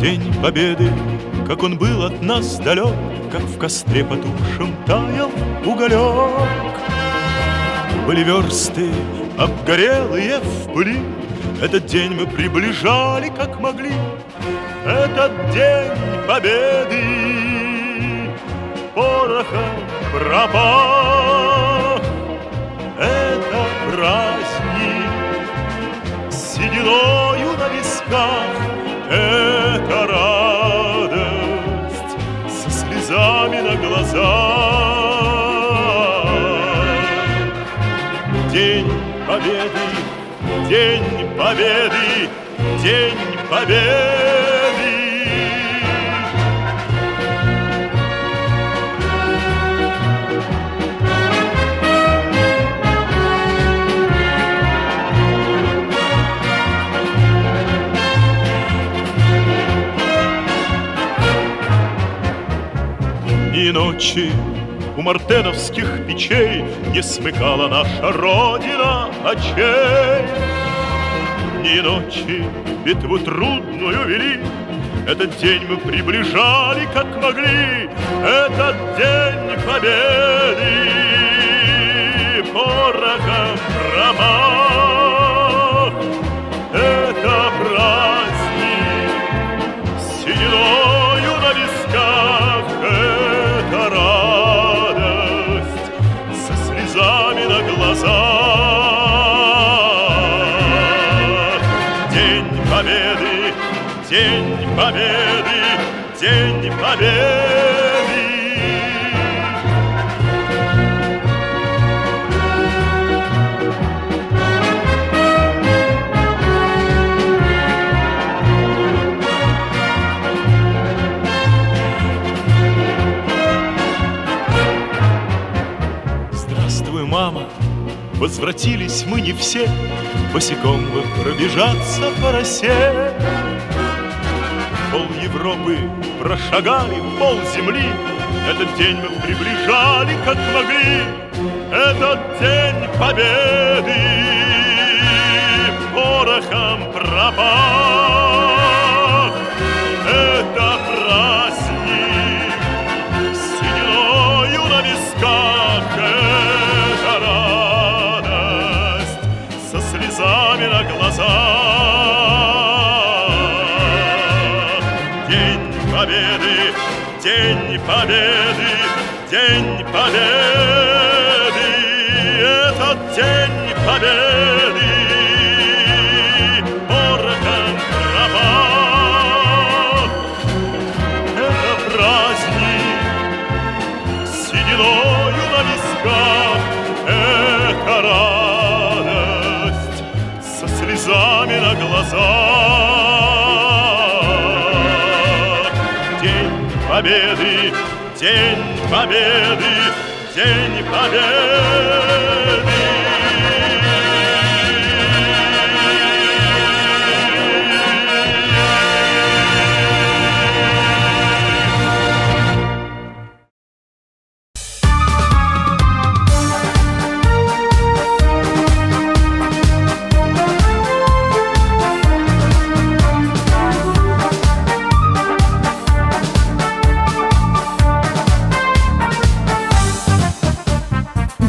День Победы, как он был от нас далек, как в костре потухшем таял уголек. Были версты обгорелые в пыли, этот день мы приближали как могли. Этот день Победы порохом пропах. Это праздник с сединою на висках. Это радость со слезами на глазах. День Победы, День Победы, День Победы. И ночи у мартеновских печей не смыкала наша Родина очей. Ни ночи битву трудную вели, этот день мы приближали как могли. Этот день Победы порохом промах. Это праздник с сединою на висках. Это радость со слезами на глазах. День Победы, День Победы, День Победы. Здравствуй, мама, возвратились мы не все, босиком бы пробежаться по росе. Пол Европы прошагали, пол земли, этот день мы приближали как могли. Этот день Победы порохом пропах. Это праздник с сединою на висках. Это радость со слезами на глазах. День Победы, День Победы, День Победы. Этот День Победы порохом пропах. Это праздник с сединою на висках. Это радость со слезами на глазах. День Победы, День Победы, День Победы.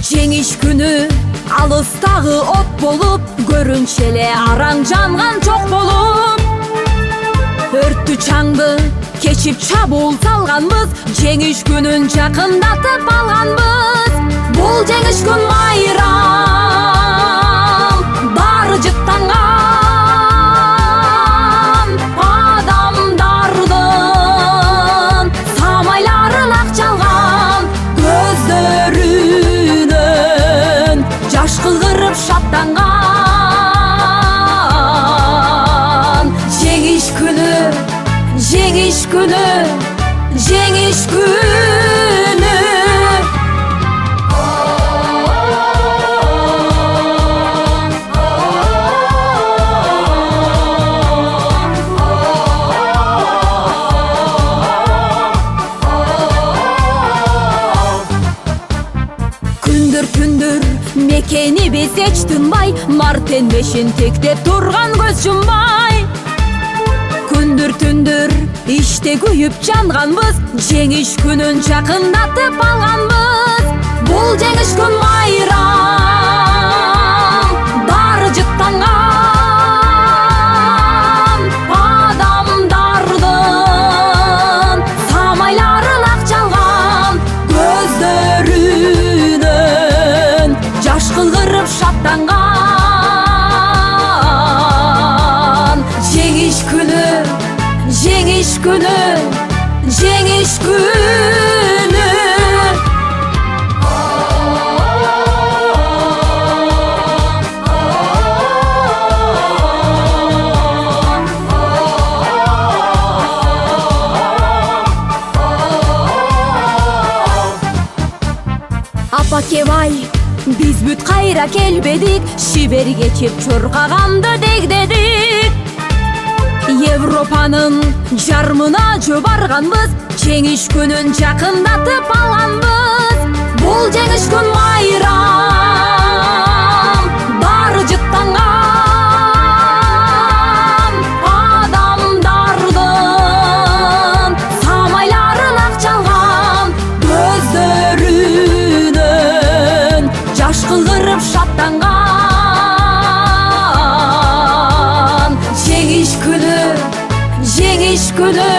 Жеңиш күнү алыстагы от болуп, көрүнчү эле араң жанган жок болуп. Өрттү чаңды кечип чабуул салганбыз, жеңиш күнүн жакындатып алганбыз. Бул жеңиш күн майрам, баары жыттанган адамдардын самайларын ак чалган, көздөрүнөн жаш кыгырып шаттанган. Жеңиш күнү, жеңиш күнү, жеңиш күнү. Күндүр мекени биз эч тынбай, мартен бешин тектеп турган көз жумбай. Күндүр иште күйүп жанганбыз, жеңиш күнүн жакындатып алганбыз. Бул жеңиш күн майрам, баары жыттанган адамдардын самайларын ак жалган, көздөрүнөн жаш кылгырып шаттанган. Жеңиш күнү, жеңиш күнү, жеңиш күнү. Апакебай, биз бүт кайра келбедик, шибер кечип чуркаганды дегдедик. Европанын жармына жөө барганбыз, жеңиш күнүн жакындатып алганбыз. Бул жеңиш күн майрам, баары жыттанган адамдардын самайларын ак жалган, көздөрүнөн жаш кылгырып шаттанган. Жеңиш күнү, жеңиш күнү,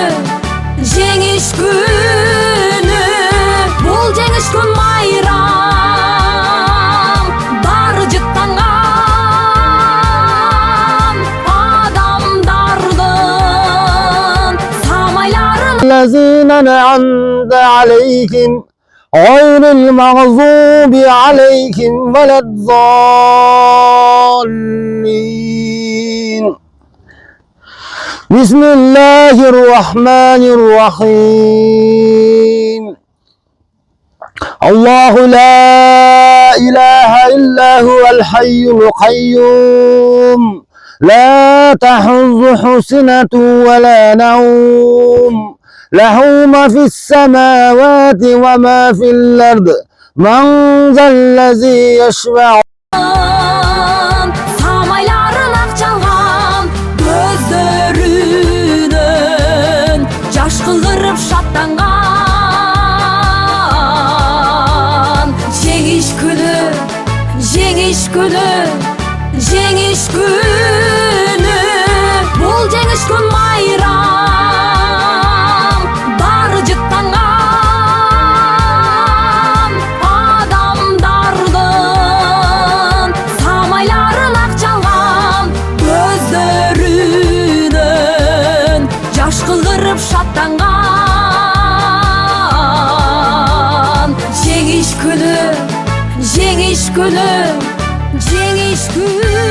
жеңиш күнү. Бул жеңиш күн майрам, баары жыттанган адамдардын самайларын. الذين أنعمت عليهم غير المغضوب عليهم ولا الضالين. بسم الله الرحمن الرحيم. الله لا إله إلا هو الحي القيوم لا تأخذه سنة ولا نوم له ما في السماوات وما في الأرض من ذا الذي يشفع. Самайларын ак жалган, көздөрүнөн жаш кылдырып шаттанган. Жеңиш күнү, жеңиш күнү, жеңиш күнү. Бул жеңиш күн майрам, баары жыттанган адамдардын самайларын ак жалган, көздөрүнөн жаш кылдырып шаттанган. Жеңиш күнү, жеңиш күнү, жеңиш күнү.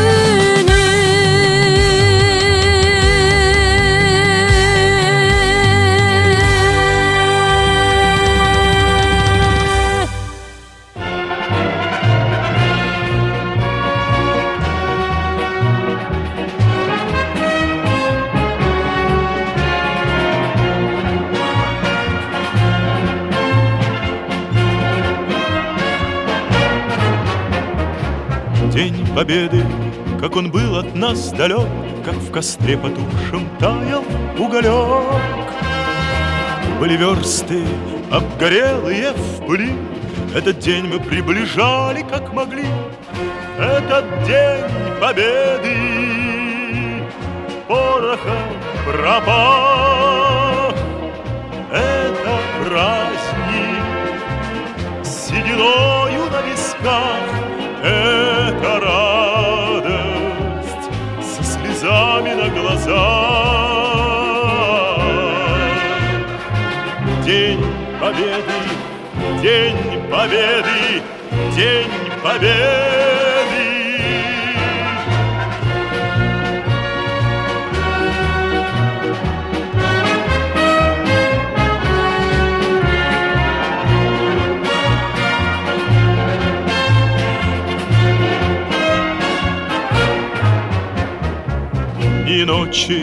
День Победы, как он был от нас далек, как в костре потухшем таял уголек. Были версты обгорелые в пыли, этот день мы приближали как могли. Этот день Победы порохом пропах. Это праздник с сединою на висках. Это радость со слезами на глазах. День Победы, День Победы, День Победы. Ни ночи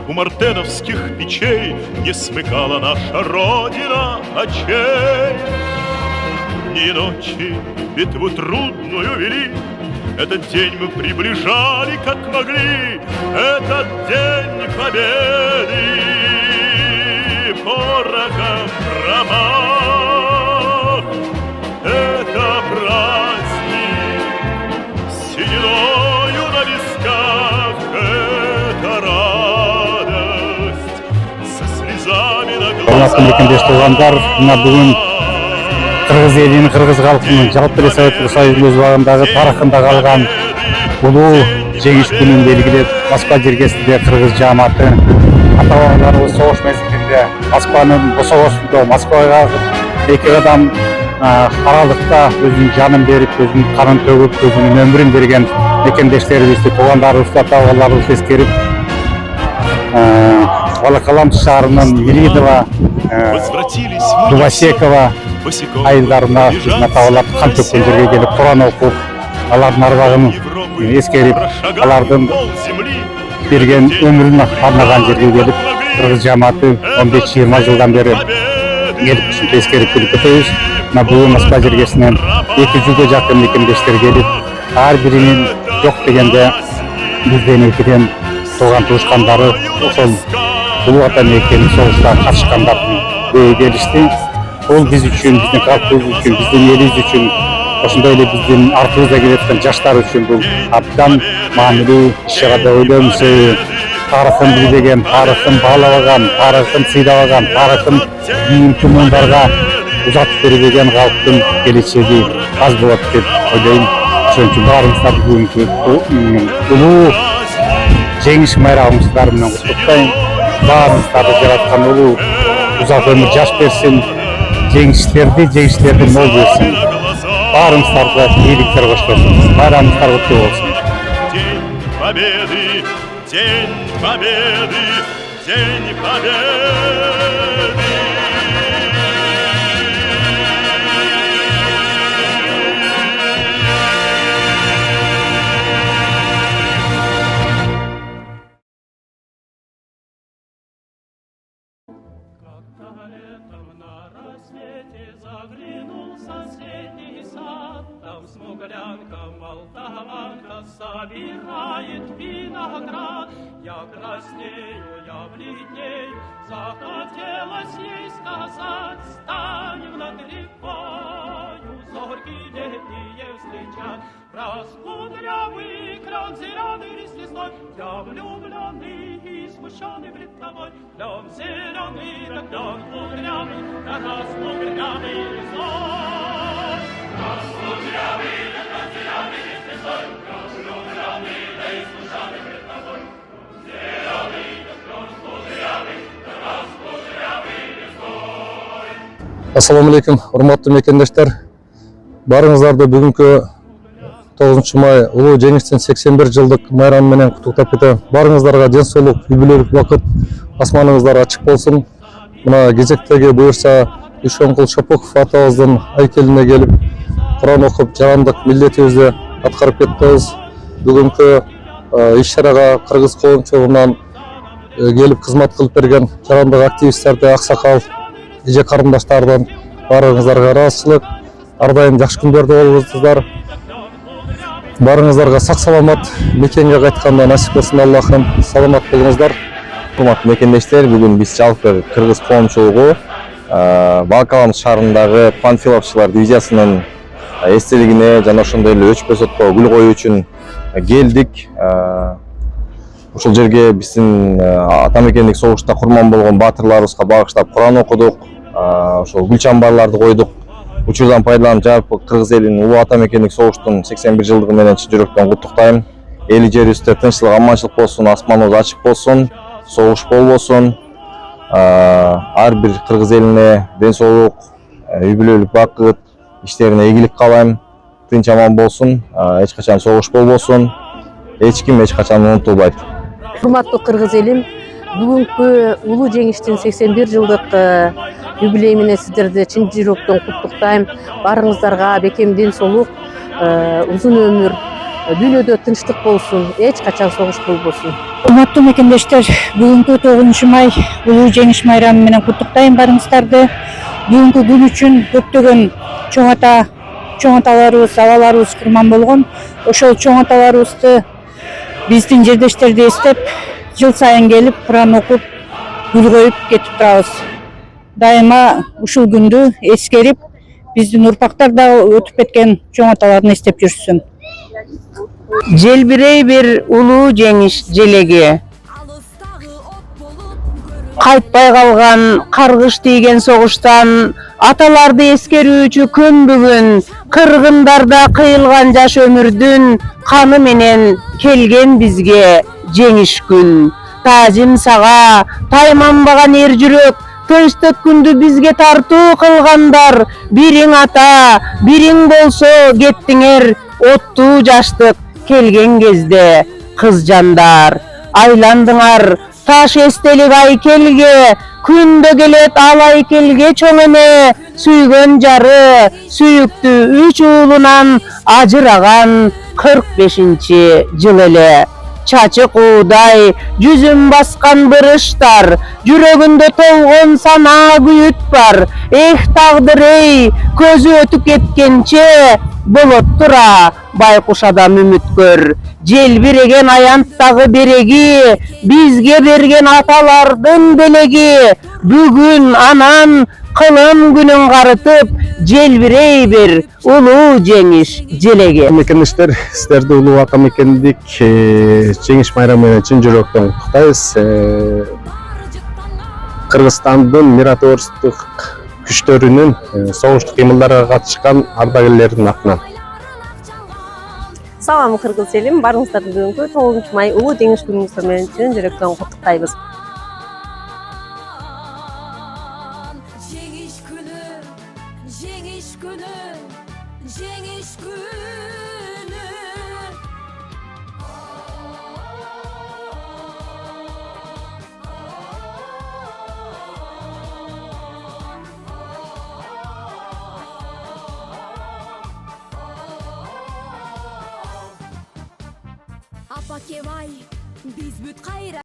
у мартеновских печей не смыкала наша Родина очей. Ни ночи битву трудную вели, этот день мы приближали как могли. Этот день Победы, Урматтуу мекендеш туугандар, мына бүгүн Кыргыз элинин, кыргыз калкынын жалпы эле Советтик Союздун өз убагындагы тарыхында калган улуу жеңиш күнүн белгилеп, Москва жергесинде кыргыз жааматы ата-бабаларыбыз согуш мезгилинде Москванын босогосунда Москвага эки кадам аралыкта өзүнүн жанын берип, өзүнүн канын төгүп, өзүнүн өмүрүн берген мекендештерибизди, туугандарыбызды, ата-бабаларыбызды эскерип, Волоколамск шаарынын Миридова, Дубасекова айылдарына ата-бабалар кан төккөн жерге келип, Куран окуп, алардын арбагын эскерип, алардын берген өмүрүн арнаган жерге келип, кыргыз жааматы 15-20 жылдан бери келип, ушинтип эскерип келип өтөбүз. Мына бүгүн Москва жергесинен 200-ге жакын мекендештер келип, ар биринин жок дегенде бизден экиден тууган туушкандары ошол улуу ата мекенин согушта катышкандардын көбү келишти. Ол биз үчүн, биздин калкыбыз үчүн, биздин элибиз үчүн, ошондой эле биздин артыбызда келаткан жаштар үчүн бул абдан маанилүү иш-чара деп ойлойм. Тарыхын билбеген, тарыхын баалабаган, тарыхын сыйдабаган, тарыхын кийинки муундарга узатып бербеген калктын келечеги аз болот деп ойлойм. Ошон үчүн баарыңыздарды бүгүнкү улуу жеңиш майрамыңыздар менен куттуктайм. Баарыңыздарды жараткан улуу узак өмүр жаш берсин, жеңиштерди мол берсин. Баарыңыздарга ийгиликтер коштурсун. Байрамыңыздар куттуу болсун. День Победы, День Победы. Как-то летом на рассвете заглянул в соседний сад, там смуглянка, молдаванка собирает виноград. Я краснею, я бледнею, захотелось ей сказать: стань над рекою, зорьки летние встречать. Раскудрявый клен зеленый с листвой, я влюбленный и смущенный пред тобой. Клен зеленый, да клен кудрявый, да раскудрявый листвой. Раскудрявый, да клен зеленый с листвой, клен влюбленный, да и смущенный пред тобой. Зеленый, да клен кудрявый, да раскудрявый листвой. Ассаламу алейкум, урматтуу мекендештер. Барыңыздарды бүгүнкү 9 май улуу жеңиштин 81 жылдык майрамы менен куттуктап кетем. Барыңыздарга ден соолук, юбилейлик убакыт, асманыңыздар ачык болсун. Мына кезектеги буюрса Ишонкул Шопоков атабыздын айкелине келип, Куран окуп, жарандык милдетибизди аткарып кетебиз. Бүгүнкү иш-чарага кыргыз коомчулугунан келип кызмат кылып берген жарандык активисттерди, аксакал, эже карындаштардан баарыңыздарга ыраазычылык. Ар дайым жакшы күндөрдө болуңуздар. Барыңыздарга сак саламат мекенге кайтканда насип болсун Аллахым. Саламат болуңуздар. Урматтуу мекендештер, бүгүн биз жалпы кыргыз коомчулугу Волоколамск шаарындагы Панфиловчулар дивизиясынын эстелигине жана ошондой эле өчпөс отко гүл коюу үчүн келдик. Ушул жерге биздин ата мекендик согушта курман болгон баатырларыбызга багыштап Куран окудук, ошол гүл чамбарларды койдук. Учурдан пайдаланып, жалпы кыргыз элинин улуу ата мекендик согуштун 81 жылдыгы менен чын жүрөктөн куттуктайм. Эли жерибизде тынччылык, аманчылык болсун, асманыбыз ачык болсун, согуш болбосун. Ар бир кыргыз элине ден соолук, юбилейлик бакыт, иштерине ийгилик каалайм. Тынч аман болсун, эч качан согуш болбосун. Эч ким эч качан унутулбайт. Урматтуу кыргыз элим, бүгүнкү улуу жеңиштин 81 жылдык юбилей менен сиздерди чын жүрөктөн куттуктайм. Барыңыздарга бекем ден соолук, узун өмүр, дүйнөдө тынчтык болсун, эч качан согуш болбосун. Урматтуу мекендештер, бүгүнкү 9 май улуу жеңиш майрамы менен куттуктайм барыңыздарды. Бүгүнкү күн үчүн көптөгөн чоң аталарыбыз, абаларыбыз курман болгон. Ошол чоң аталарыбызды биздин жердештерди эстеп, жыл сайын келип, Куран окуп, гүл коюп кетип турабыз. Дайыма ушул күндү эскерип, биздин урпактар да өтүп кеткен чоң аталарын эстеп жүрсүн. Желбирей бир улуу жеңиш желеги. кайтпай калган каргыш тийген согуштан аталарды эскерүүчү күн бүгүн. Кыргындарда кыйылган жаш өмүрдүн каны менен келген бизге жеңиш күн. Таазим сага тайманбаган эр жүрөк, тынчтык бизге тартуу кылгандар. Бириң ата, бириң болсо кеттиңер, оттуу жаштык келген кезде кыз жандар. Айландыңар таш эстелик айкелге, күндө келет ал айкелге чоң эне. Сүйгөн жары, сүйүктүү 3 уулунан ажыраган 45-жыл эле. Чачы куудай жүзүн баскан бырыштар, жүрөгүндө толгон санаа күйүт бар. Эх тагдыр эй, көзү өтүп кеткенче, болот тура байкуш адам үмүткөр. Желбиреген аянттагы береги, бизге берген аталардын белеги. Бүгүн анан кылым күнүн карытып, желбирей бер улуу жеңиш желеги. Мекендештер, сиздерди улуу ата мекендик жеңиш майрамы менен чын жүрөктөн куттуктайбыз. Кыргызстандын миротворчдук күчтөрүнүн согуштук кыймылдарга катышкан ардагерлердин атынан. Салам кыргыз элим, барыңыздарды бүгүнкү 9 май улуу жеңиш күнүңүздөр менен чын жүрөктөн куттуктайбыз. Жеңиш күнү, жеңиш күнү, жеңиш күнү. Апа кебай, биз бүт кайра